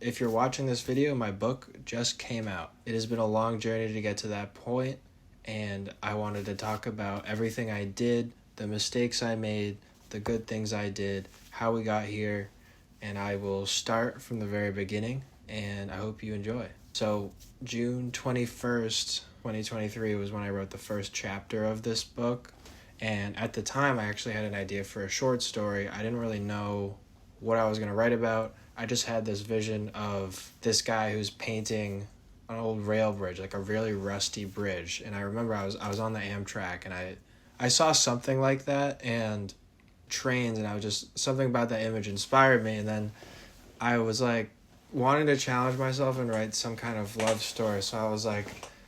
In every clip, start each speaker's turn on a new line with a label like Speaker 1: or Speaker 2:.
Speaker 1: If you're watching this video, my book just came out. It has been a long journey to get to that point, and I wanted to talk about everything I did, the mistakes I made, the good things I did, how we got here, and I will start from the very beginning, and I hope you enjoy. So, June 21st, 2023 was when I wrote the first chapter of this book, and at the time I actually had an idea for a short story. I didn't really know what I was going to write about. I just had this vision of this guy who's painting an old rail bridge, like a really rusty bridge. And I remember I was on the Amtrak, and I saw something like that and trains, and I was just, something about that image inspired me. And then I was like wanting to challenge myself and write some kind of love story. So I was like,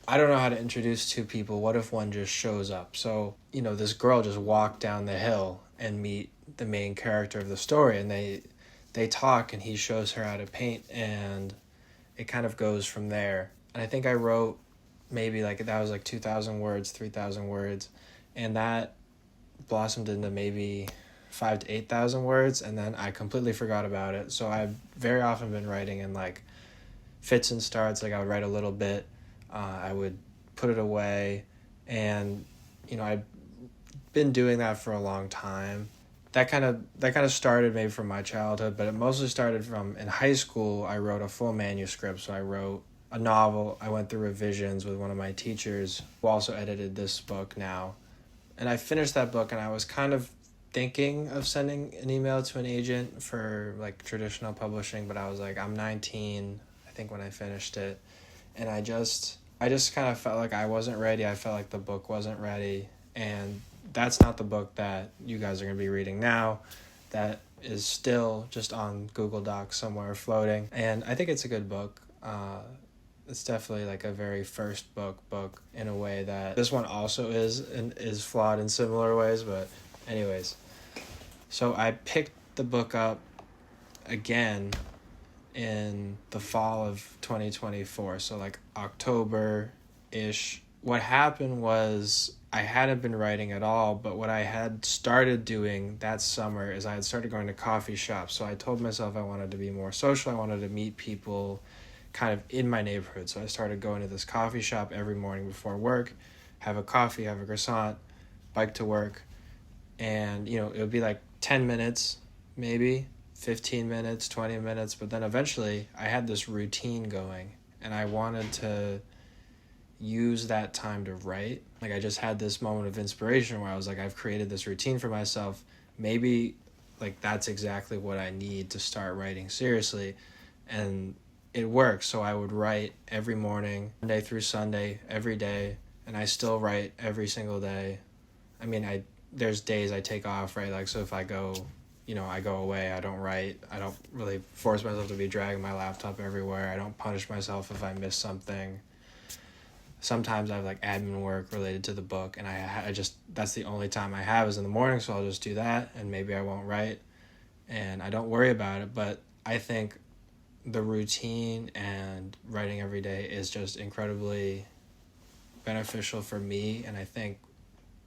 Speaker 1: I don't know how to introduce two people. What if one just shows up? So, this girl just walked down the hill and meet the main character of the story, and they talk, and he shows her how to paint, and it kind of goes from there. And I think I wrote maybe that was 2,000 words, 3,000 words, and that blossomed into maybe 5,000 to 8,000 words, and then I completely forgot about it. So I've very often been writing in fits and starts. I would write a little bit, I would put it away, and I've been doing that for a long time. That kind of started maybe from my childhood, but it mostly started from in high school. I wrote a full manuscript, so I wrote a novel. I went through revisions with one of my teachers who also edited this book now. And I finished that book, and I was kind of thinking of sending an email to an agent for traditional publishing, but I was I'm 19, I think, when I finished it. And I just kind of felt like I wasn't ready. I felt like the book wasn't ready, and that's not the book that you guys are going to be reading now. That is still just on Google Docs somewhere floating. And I think it's a good book. It's definitely a very first book in a way that this one also is, and is flawed in similar ways. But anyways, so I picked the book up again in the fall of 2024. So October-ish. What happened was I hadn't been writing at all, but what I had started doing that summer is I had started going to coffee shops. So I told myself I wanted to be more social. I wanted to meet people kind of in my neighborhood. So I started going to this coffee shop every morning before work, have a coffee, have a croissant, bike to work. And, it would be 10 minutes, maybe 15 minutes, 20 minutes. But then eventually I had this routine going, and I wanted to use that time to write. I just had this moment of inspiration where I was I've created this routine for myself. Maybe that's exactly what I need to start writing seriously. And it works. So I would write every morning, Monday through Sunday, every day, and I still write every single day. I mean, there's days I take off, right? So if I go, I go away, I don't write. I don't really force myself to be dragging my laptop everywhere. I don't punish myself if I miss something. Sometimes I have admin work related to the book, and I just, that's the only time I have is in the morning, so I'll just do that, and maybe I won't write, and I don't worry about it. But I think the routine and writing every day is just incredibly beneficial for me, and I think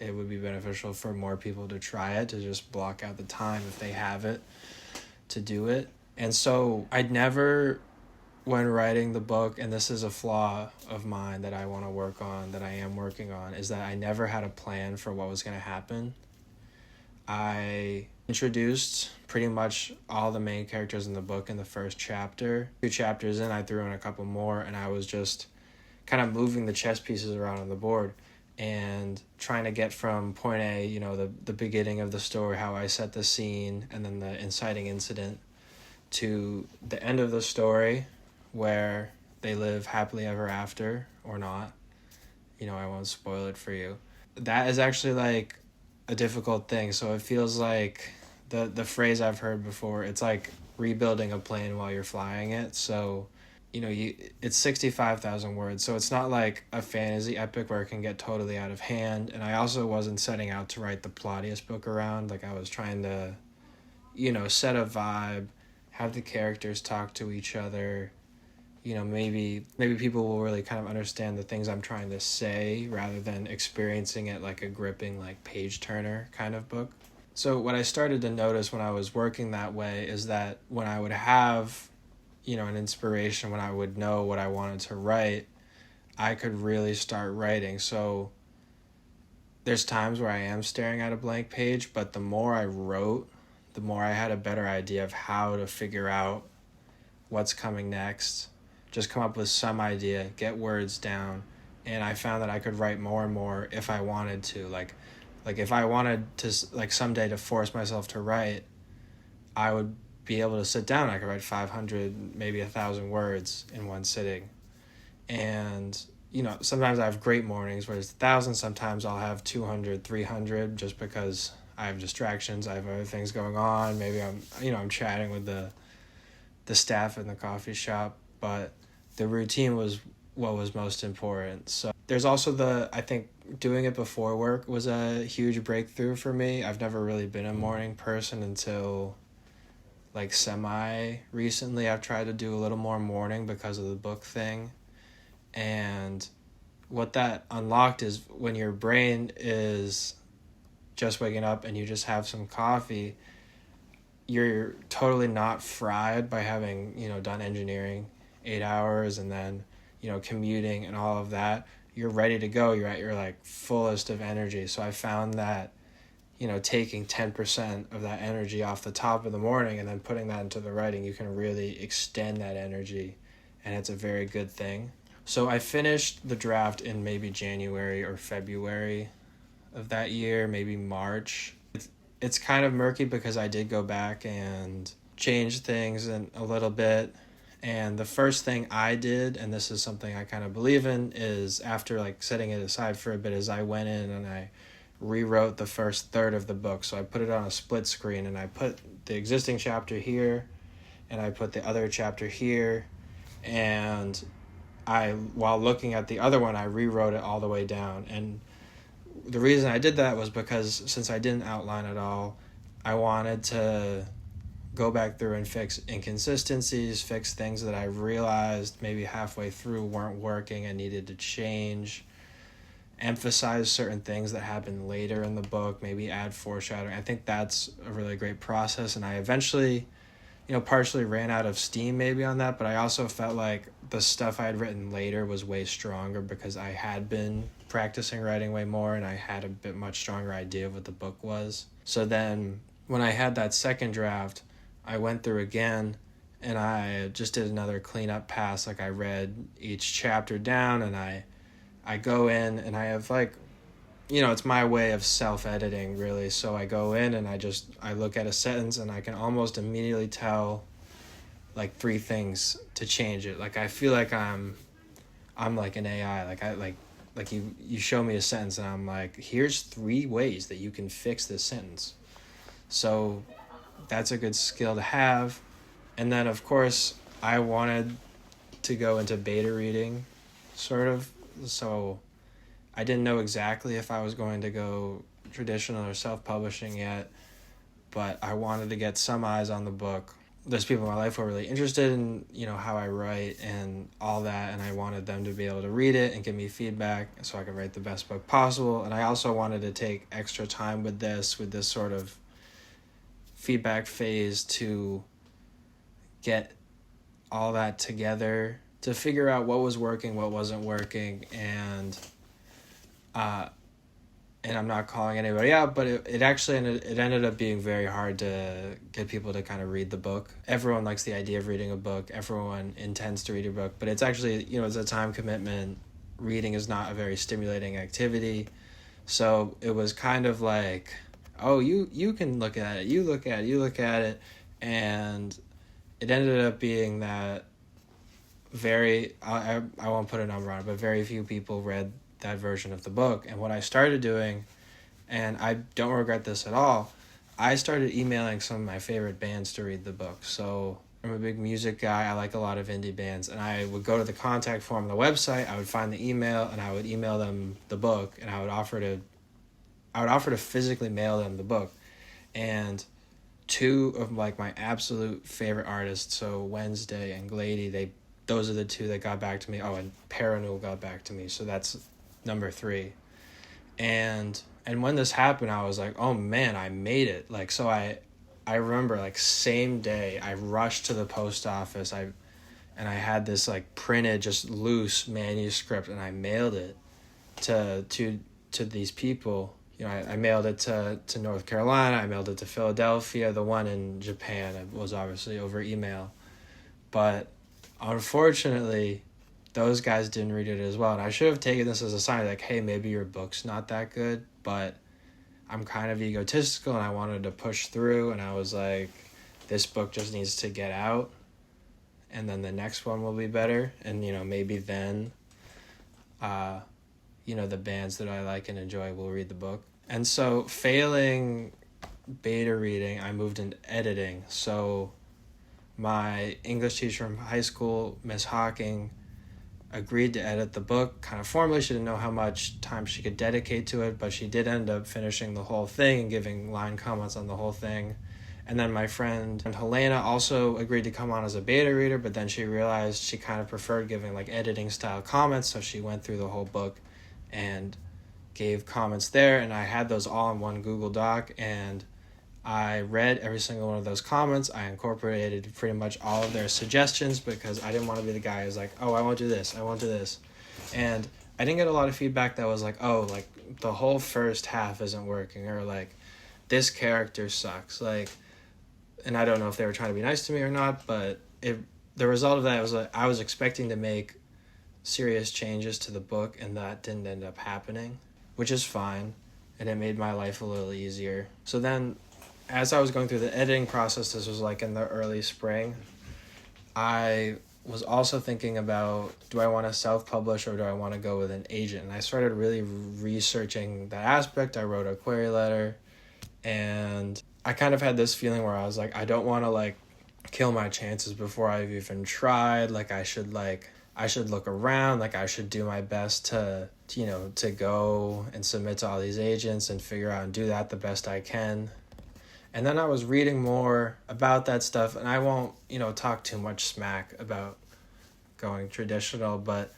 Speaker 1: it would be beneficial for more people to try it, to just block out the time if they have it to do it. And so I'd never, when writing the book, and this is a flaw of mine that I want to work on, that I am working on, is that I never had a plan for what was going to happen. I introduced pretty much all the main characters in the book in the first chapter. 2 chapters in, I threw in a couple more, and I was just kind of moving the chess pieces around on the board and trying to get from point A, the beginning of the story, how I set the scene, and then the inciting incident, to the end of the story, where they live happily ever after, or not. I won't spoil it for you. That is actually a difficult thing. So it feels like the phrase I've heard before, it's rebuilding a plane while you're flying it. So, it's 65,000 words. So it's not like a fantasy epic where it can get totally out of hand. And I also wasn't setting out to write the plottiest book around. I was trying to, set a vibe, have the characters talk to each other, maybe people will really kind of understand the things I'm trying to say rather than experiencing it like a gripping page turner kind of book. So what I started to notice when I was working that way is that when I would have an inspiration, when I would know what I wanted to write, I could really start writing. So there's times where I am staring at a blank page, but the more I wrote, the more I had a better idea of how to figure out what's coming next. Just come up with some idea, get words down, and I found that I could write more and more if I wanted to. Like if I wanted to, like, someday to force myself to write, I would be able to sit down. I could write 500, maybe 1,000 words in one sitting. And sometimes I have great mornings where it's 1,000. Sometimes I'll have 200, 300, just because I have distractions. I have other things going on. Maybe I'm chatting with the staff in the coffee shop. But the routine was what was most important. So there's also I think doing it before work was a huge breakthrough for me. I've never really been a morning person until like semi recently. I've tried to do a little more morning because of the book thing. And what that unlocked is when your brain is just waking up and you just have some coffee, you're totally not fried by having, done engineering 8 hours and then, commuting and all of that. You're ready to go. You're at your like fullest of energy. So I found that, taking 10% of that energy off the top of the morning and then putting that into the writing, you can really extend that energy, and it's a very good thing. So I finished the draft in maybe January or February of that year, maybe March. It's kind of murky because I did go back and change things a little bit. And the first thing I did, and this is something I kind of believe in, is after like setting it aside for a bit, is I went in and I rewrote the first third of the book. So I put it on a split screen and I put the existing chapter here and I put the other chapter here, and while looking at the other one, I rewrote it all the way down. And the reason I did that was because since I didn't outline at all, I wanted to go back through and fix inconsistencies, fix things that I realized maybe halfway through weren't working and needed to change, emphasize certain things that happened later in the book, maybe add foreshadowing. I think that's a really great process, and I eventually partially ran out of steam maybe on that, but I also felt like the stuff I had written later was way stronger because I had been practicing writing way more and I had a bit much stronger idea of what the book was. So then when I had that second draft, I went through again and I just did another cleanup pass. Like I read each chapter down and I go in and I have like, it's my way of self-editing really. So I go in and I look at a sentence and I can almost immediately tell like 3 things to change it. Like I feel like I'm like an AI. Like you show me a sentence and I'm like, here's 3 ways that you can fix this sentence. So that's a good skill to have. And then of course I wanted to go into beta reading sort of. So I didn't know exactly if I was going to go traditional or self-publishing yet, but I wanted to get some eyes on the book. There's people in my life who are really interested in, how I write and all that, and I wanted them to be able to read it and give me feedback so I could write the best book possible. And I also wanted to take extra time with this sort of feedback phase to get all that together, to figure out what was working, what wasn't working, and I'm not calling anybody out, but it actually ended up being very hard to get people to kind of read the book. Everyone likes the idea of reading a book. Everyone intends to read a book, but it's actually, it's a time commitment. Reading is not a very stimulating activity. So it was kind of like, oh, you can look at it, you look at it. And it ended up being that I won't put a number on it, but very few people read that version of the book. And what I started doing, and I don't regret this at all, I started emailing some of my favorite bands to read the book. So I'm a big music guy. I like a lot of indie bands, and I would go to the contact form on the website. I would find the email, and I would email them the book, and I would offer to physically mail them the book. And 2 of like my absolute favorite artists, so Wednesday and Glady, those are the 2 that got back to me. Oh, and Paranul got back to me. So that's number 3. And when this happened, I was like, oh man, I made it. Like, so I remember like same day, I rushed to the post office. I and I had this like printed, just loose manuscript, and I mailed it to these people. I mailed it to North Carolina. I mailed it to Philadelphia. The one in Japan was obviously over email, but unfortunately, those guys didn't read it as well. And I should have taken this as a sign, like, hey, maybe your book's not that good, but I'm kind of egotistical and I wanted to push through, and I was like, this book just needs to get out, and then the next one will be better, and maybe then the bands that I like and enjoy will read the book. And so, failing beta reading, I moved into editing. So my English teacher from high school, Miss Hawking, agreed to edit the book kind of formally. She didn't know how much time she could dedicate to it, but she did end up finishing the whole thing and giving line comments on the whole thing. And then my friend Helena also agreed to come on as a beta reader, but then she realized she kind of preferred giving like editing style comments, so she went through the whole book and gave comments there, and I had those all in one Google Doc, and I read every single one of those comments. I incorporated pretty much all of their suggestions because I didn't want to be the guy who's like, oh, I won't do this, and I didn't get a lot of feedback that was like, oh, like the whole first half isn't working, or like this character sucks, like, and I don't know if they were trying to be nice to me or not, but the result of that was like I was expecting to make serious changes to the book, and that didn't end up happening, which is fine, and it made my life a little easier. So then, as I was going through the editing process, this was like in the early spring, I was also thinking about, do I want to self-publish or do I want to go with an agent? And I started really researching that aspect. I wrote a query letter, and I kind of had this feeling where I was like, I don't want to like kill my chances before I've even tried. Like I should look around, like I should do my best to go and submit to all these agents and figure out and do that the best I can. And then I was reading more about that stuff, and I won't, talk too much smack about going traditional, but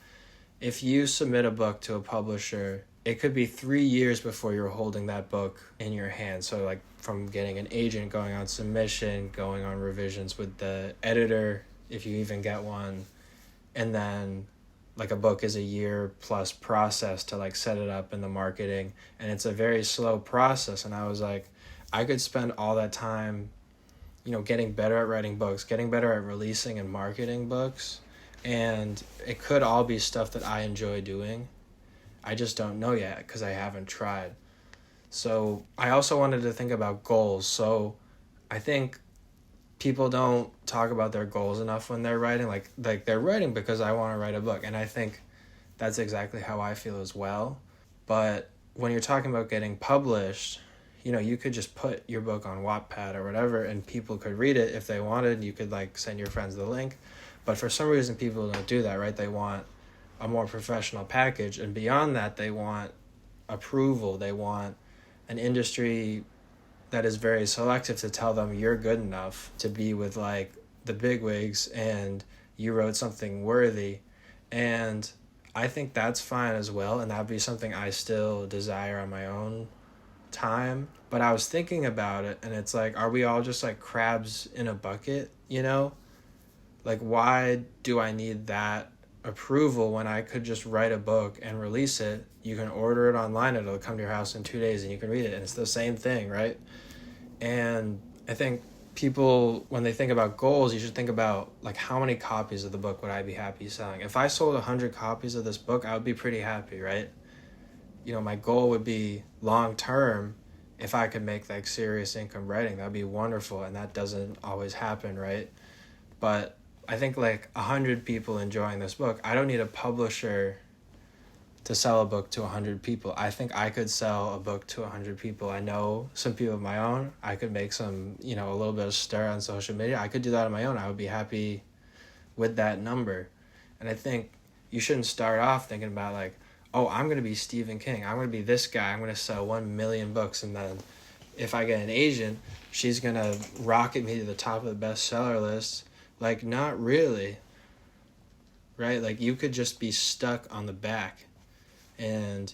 Speaker 1: if you submit a book to a publisher, it could be 3 years before you're holding that book in your hand. So like from getting an agent, going on submission, going on revisions with the editor, if you even get one, and then like a book is a year plus process to like set it up in the marketing, and it's a very slow process. And I was like, I could spend all that time, getting better at writing books, getting better at releasing and marketing books, and it could all be stuff that I enjoy doing. I just don't know yet because I haven't tried. So I also wanted to think about goals. So I think people don't talk about their goals enough when they're writing. Like they're writing because I want to write a book, and I think that's exactly how I feel as well. But when you're talking about getting published, you could just put your book on Wattpad or whatever, and people could read it if they wanted. You could like send your friends the link. But for some reason, people don't do that, right? They want a more professional package, and beyond that, they want approval. They want an industry that is very selective to tell them you're good enough to be with like the bigwigs and you wrote something worthy. And I think that's fine as well, and that'd be something I still desire on my own time. But I was thinking about it, and it's like, are we all just like crabs in a bucket, Like, why do I need that approval when I could just write a book and release it? You can order it online, it'll come to your house in 2 days, and you can read it, and it's the same thing, right? And I think people, when they think about goals, you should think about like, how many copies of the book would I be happy selling? If I sold 100 copies of this book, I would be pretty happy, right? My goal would be long term. If I could make like serious income writing, that'd be wonderful, and that doesn't always happen, right? But I think like 100 people enjoying this book, I don't need a publisher to sell a book to 100 people. I think I could sell a book to 100 people. I know some people of my own. I could make some, a little bit of stir on social media. I could do that on my own. I would be happy with that number. And I think you shouldn't start off thinking about like, oh, I'm going to be Stephen King. I'm going to be this guy. I'm going to sell 1 million books. And then if I get an agent, she's going to rocket me to the top of the bestseller list. Like, not really, right? Like, you could just be stuck on the back, and,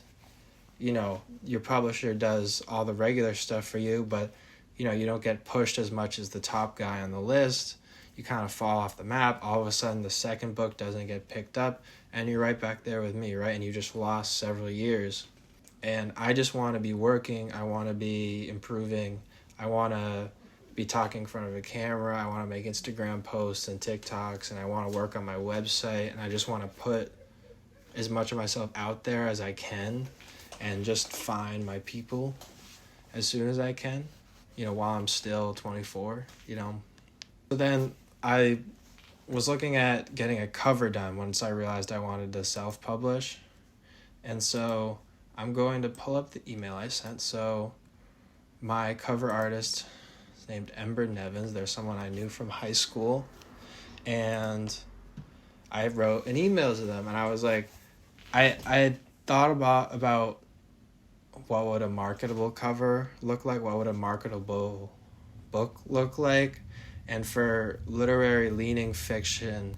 Speaker 1: your publisher does all the regular stuff for you, but, you don't get pushed as much as the top guy on the list. you kind of fall off the map. All of a sudden the second book doesn't get picked up and you're right back there with me, right? And you just lost several years. And I just want to be working. I want to be improving. I want to be talking in front of a camera. I want to make Instagram posts and TikToks, and I want to work on my website, and I just want to put as much of myself out there as I can and just find my people as soon as I can, while I'm still 24, So then I was looking at getting a cover done once I realized I wanted to self-publish. And so I'm going to pull up the email I sent. So my cover artist is named Ember Nevins. They're someone I knew from high school. And I wrote an email to them, and I was like, I had thought about what would a marketable cover look like, what would a marketable book look like. And for literary leaning fiction,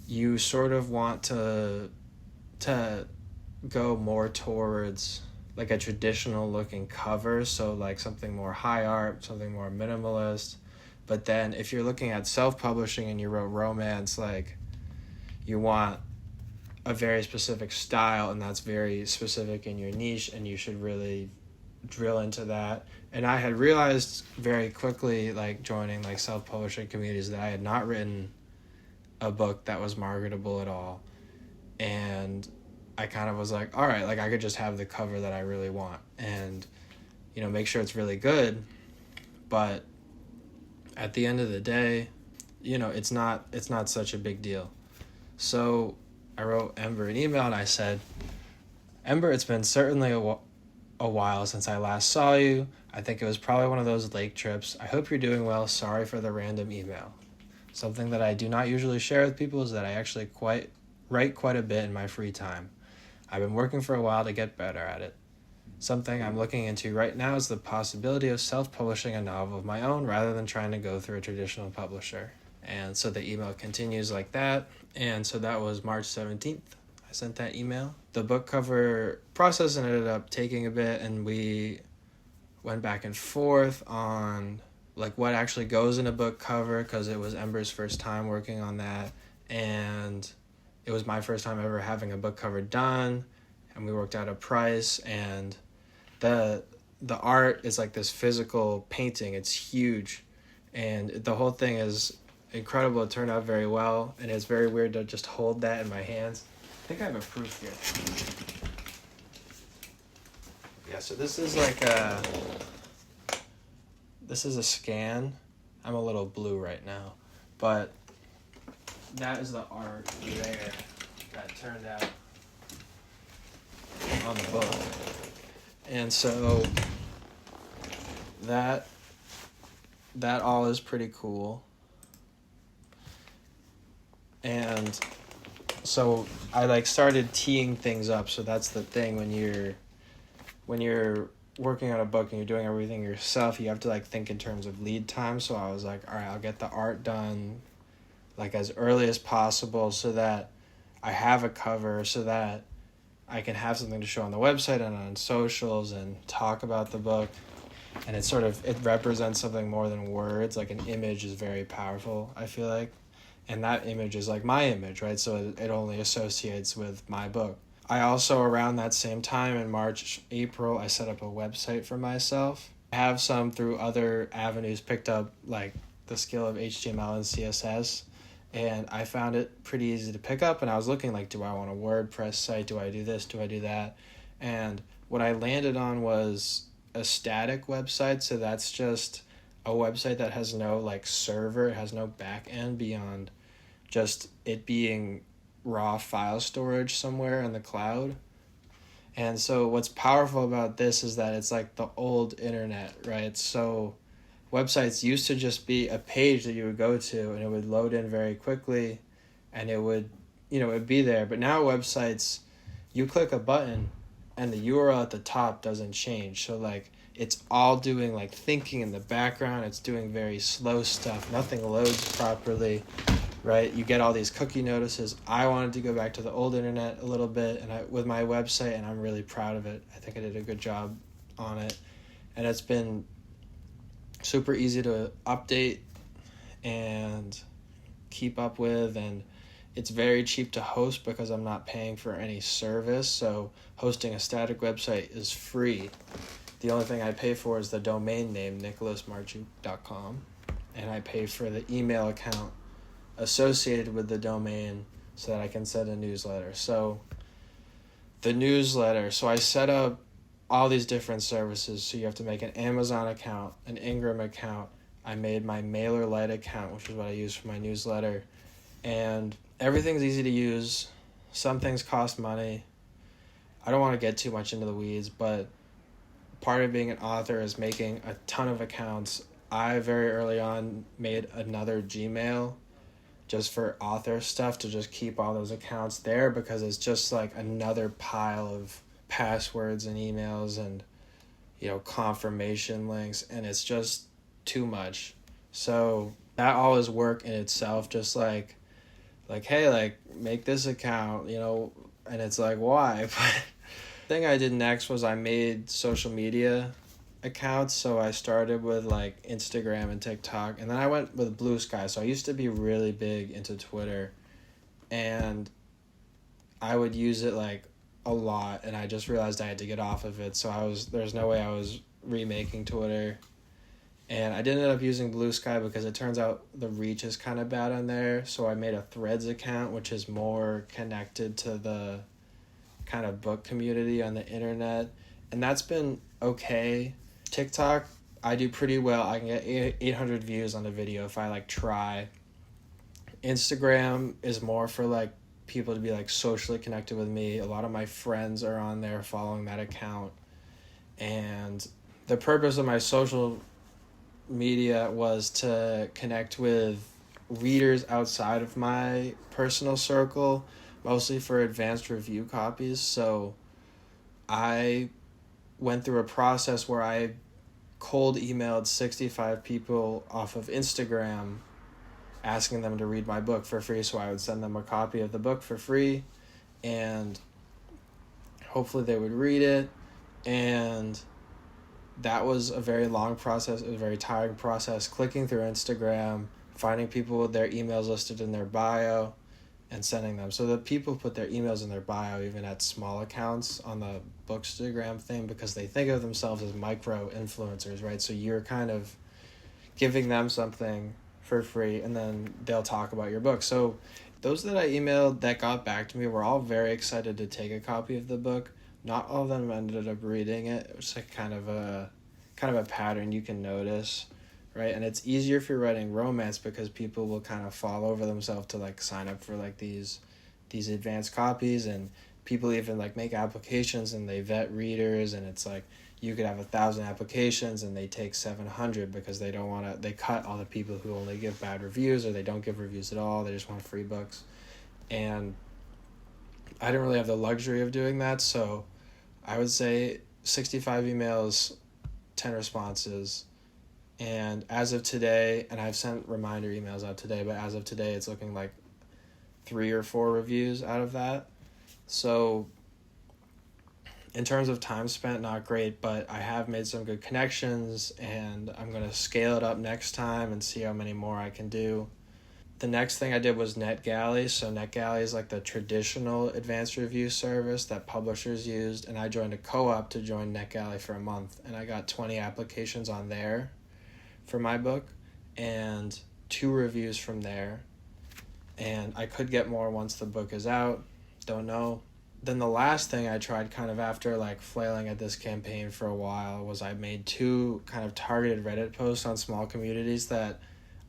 Speaker 1: you sort of want to go more towards like a traditional looking cover, so like something more high art, something more minimalist. But then if you're looking at self-publishing and you wrote romance, like you want a very specific style, and that's very specific in your niche, and you should really drill into that. And I had realized very quickly, like joining like self-publishing communities, that I had not written a book that was marketable at all. And I kind of was like, all right, like I could just have the cover that I really want and, make sure it's really good. But at the end of the day, it's not such a big deal. So I wrote Ember an email and I said, Ember, it's been certainly a while since I last saw you. I think it was probably one of those lake trips. I hope you're doing well. Sorry for the random email. Something that I do not usually share with people is that I actually write quite a bit in my free time. I've been working for a while to get better at it. Something I'm looking into right now is the possibility of self-publishing a novel of my own rather than trying to go through a traditional publisher. And so the email continues like that. And so that was March 17th. I sent that email. The book cover process ended up taking a bit, and we went back and forth on like what actually goes in a book cover, because it was Ember's first time working on that, and it was my first time ever having a book cover done, and we worked out a price. And the art is like this physical painting. It's huge, and the whole thing is incredible. It turned out very well, and it's very weird to just hold that in my hands. I think I have a proof here. Yeah, so this is like this is a scan. I'm a little blue right now, but that is the art there that turned out on the book. And so that all is pretty cool. And so I like started teeing things up. So that's the thing, when you're working on a book and you're doing everything yourself, you have to like think in terms of lead time. So I was like, all right, I'll get the art done like as early as possible so that I have a cover, so that I can have something to show on the website and on socials and talk about the book. And it represents something more than words. Like an image is very powerful, I feel like. And that image is like my image, right? So it only associates with my book. I also, around that same time in March, April, I set up a website for myself. I have some through other avenues picked up, like the skill of HTML and CSS. And I found it pretty easy to pick up. And I was looking like, do I want a WordPress site? Do I do this? Do I do that? And what I landed on was a static website. So that's just a website that has no like server. It has no back end beyond just it being raw file storage somewhere in the cloud. And so what's powerful about this is that it's like the old internet, right? So websites used to just be a page that you would go to and it would load in very quickly and it would be there. But now websites, you click a button and the URL at the top doesn't change. So like it's all doing like thinking in the background. It's doing very slow stuff. Nothing loads properly, right? You get all these cookie notices. I wanted to go back to the old internet a little bit with my website, and I'm really proud of it. I think I did a good job on it. And it's been super easy to update, and keep up with, and it's very cheap to host because I'm not paying for any service. So hosting a static website is free. The only thing I pay for is the domain name, nicholasmarchuk.com, and I pay for the email account associated with the domain so that I can send a newsletter. So the newsletter, so I set up all these different services. So you have to make an Amazon account, an Ingram account. I made my MailerLite account, which is what I use for my newsletter. And everything's easy to use. Some things cost money. I don't want to get too much into the weeds, but part of being an author is making a ton of accounts. I very early on made another Gmail just for author stuff to just keep all those accounts there, because it's just like another pile of passwords and emails and, you know, confirmation links, and it's just too much. So that all is work in itself, just like hey, like, make this account, you know, and it's like, why? But the thing I did next was I made social media accounts. So I started with like Instagram and TikTok, and then I went with Blue Sky. So I used to be really big into Twitter, and I would use it like a lot, and I just realized I had to get off of it. So there's no way I was remaking Twitter. And I did end up using Blue Sky because it turns out the reach is kind of bad on there. So I made a Threads account, which is more connected to the kind of book community on the internet. And that's been okay. TikTok, I do pretty well. I can get 800 views on a video if I like try. Instagram is more for like people to be like socially connected with me. A lot of my friends are on there following that account. And the purpose of my social media was to connect with readers outside of my personal circle, mostly for advanced review copies. So I went through a process where I cold emailed 65 people off of Instagram asking them to read my book for free, so I would send them a copy of the book for free, and hopefully they would read it. And that was a very long process. It was a very tiring process, clicking through Instagram, finding people with their emails listed in their bio, and sending them. So the people put their emails in their bio, even at small accounts on the Bookstagram thing, because they think of themselves as micro influencers, right? So you're kind of giving them something for free, and then they'll talk about your book. So those that I emailed that got back to me were all very excited to take a copy of the book. Not all of them ended up reading it. It was like kind of a pattern you can notice, right? And it's easier if you're writing romance because people will kind of fall over themselves to like sign up for like these advanced copies, and people even like make applications and they vet readers, and it's like you could have 1,000 applications and they take 700 because they don't want to. They cut all the people who only give bad reviews, or they don't give reviews at all. They just want free books, and I didn't really have the luxury of doing that, so I would say 65 emails, 10 responses. And as of today, and I've sent reminder emails out today, but as of today, it's looking like 3 or 4 reviews out of that. So in terms of time spent, not great, but I have made some good connections, and I'm going to scale it up next time and see how many more I can do. The next thing I did was NetGalley. So NetGalley is like the traditional advanced review service that publishers used, and I joined a co-op to join NetGalley for a month, and I got 20 applications on there for my book and 2 reviews from there, and I could get more once the book is out. Don't know. Then the last thing I tried kind of after like flailing at this campaign for a while was I made 2 kind of targeted Reddit posts on small communities that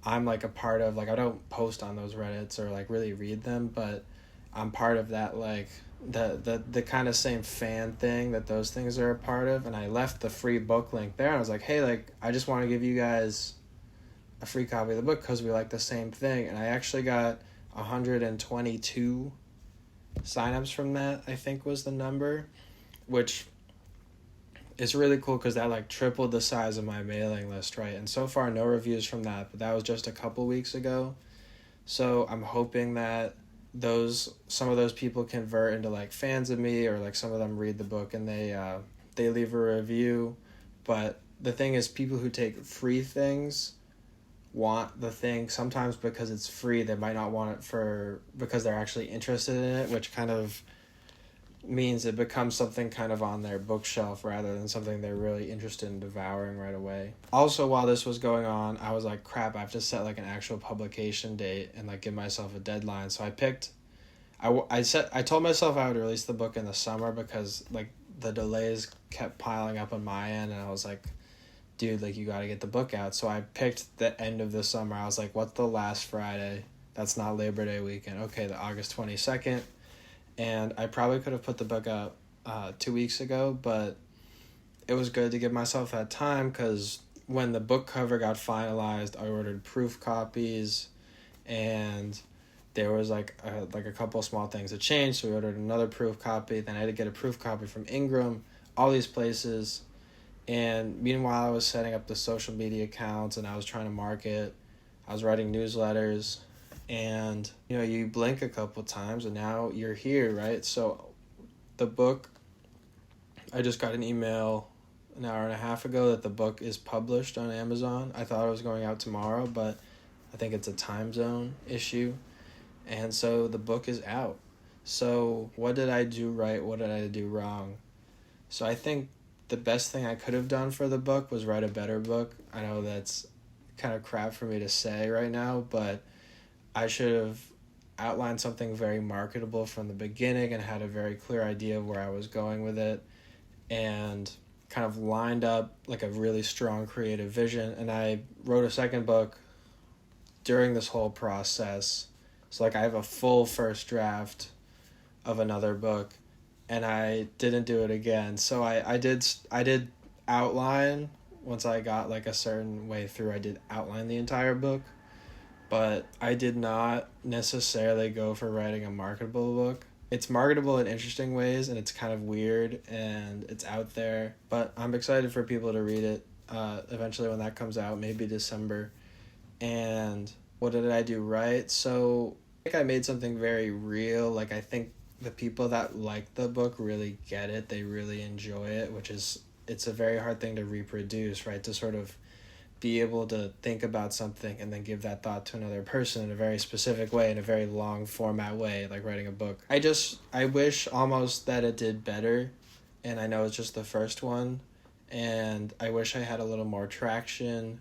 Speaker 1: I'm like a part of. Like I don't post on those Reddits or like really read them, but I'm part of that, like the kind of same fan thing that those things are a part of. And I left the free book link there, and I was like, hey, like I just want to give you guys a free copy of the book because we like the same thing. And I actually got 122 signups from that, I think was the number, which it's really cool because that like tripled the size of my mailing list, right? And so far no reviews from that, but that was just a couple weeks ago. So I'm hoping that some of those people convert into like fans of me, or like some of them read the book and they leave a review. But the thing is, people who take free things want the thing. Sometimes because it's free, they might not want it because they're actually interested in it, which kind of means it becomes something kind of on their bookshelf rather than something they're really interested in devouring right away. Also, while this was going on, I was like, crap, I have to set like an actual publication date and like give myself a deadline. So I told myself I would release the book in the summer because like the delays kept piling up on my end, and I was like, dude, like you got to get the book out. So I picked the end of the summer. I was like, what's the last Friday? That's not Labor Day weekend. Okay, the August 22nd. And I probably could have put the book out 2 weeks ago, but it was good to give myself that time because when the book cover got finalized, I ordered proof copies, and there was like a couple of small things that changed, so we ordered another proof copy. Then I had to get a proof copy from Ingram, all these places. And meanwhile, I was setting up the social media accounts, and I was trying to market. I was writing newsletters. And, you blink a couple times and now you're here, right? So the book, I just got an email an hour and a half ago that the book is published on Amazon. I thought it was going out tomorrow, but I think it's a time zone issue. And so the book is out. So what did I do right? What did I do wrong? So I think the best thing I could have done for the book was write a better book. I know that's kind of crap for me to say right now, but I should have outlined something very marketable from the beginning and had a very clear idea of where I was going with it and kind of lined up like a really strong creative vision. And I wrote a second book during this whole process. So like I have a full first draft of another book, and I didn't do it again. So I did outline once I got like a certain way through. I did outline the entire book. But I did not necessarily go for writing a marketable book. It's marketable in interesting ways, and it's kind of weird, and it's out there. But I'm excited for people to read it eventually when that comes out, maybe December. And what did I do right? So I think I made something very real. Like I think the people that like the book really get it. They really enjoy it, it's a very hard thing to reproduce, right? To sort of be able to think about something and then give that thought to another person in a very specific way, in a very long format way, like writing a book. I wish almost that it did better, and I know it's just the first one, and I wish I had a little more traction,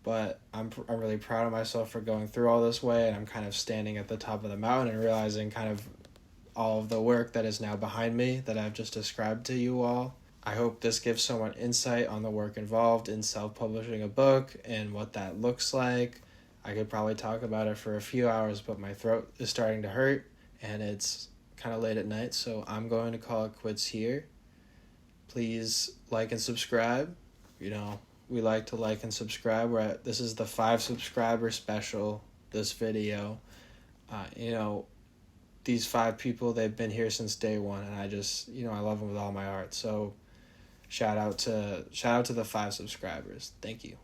Speaker 1: but I'm really proud of myself for going through all this way, and I'm kind of standing at the top of the mountain and realizing kind of all of the work that is now behind me that I've just described to you all. I hope this gives someone insight on the work involved in self-publishing a book and what that looks like. I could probably talk about it for a few hours, but my throat is starting to hurt, and it's kind of late at night, so I'm going to call it quits here. Please like and subscribe. We like to like and subscribe. This is the 5 subscriber special, this video. These 5 people, they've been here since day one, and I just, I love them with all my heart. So shout out to the 5 subscribers. Thank you.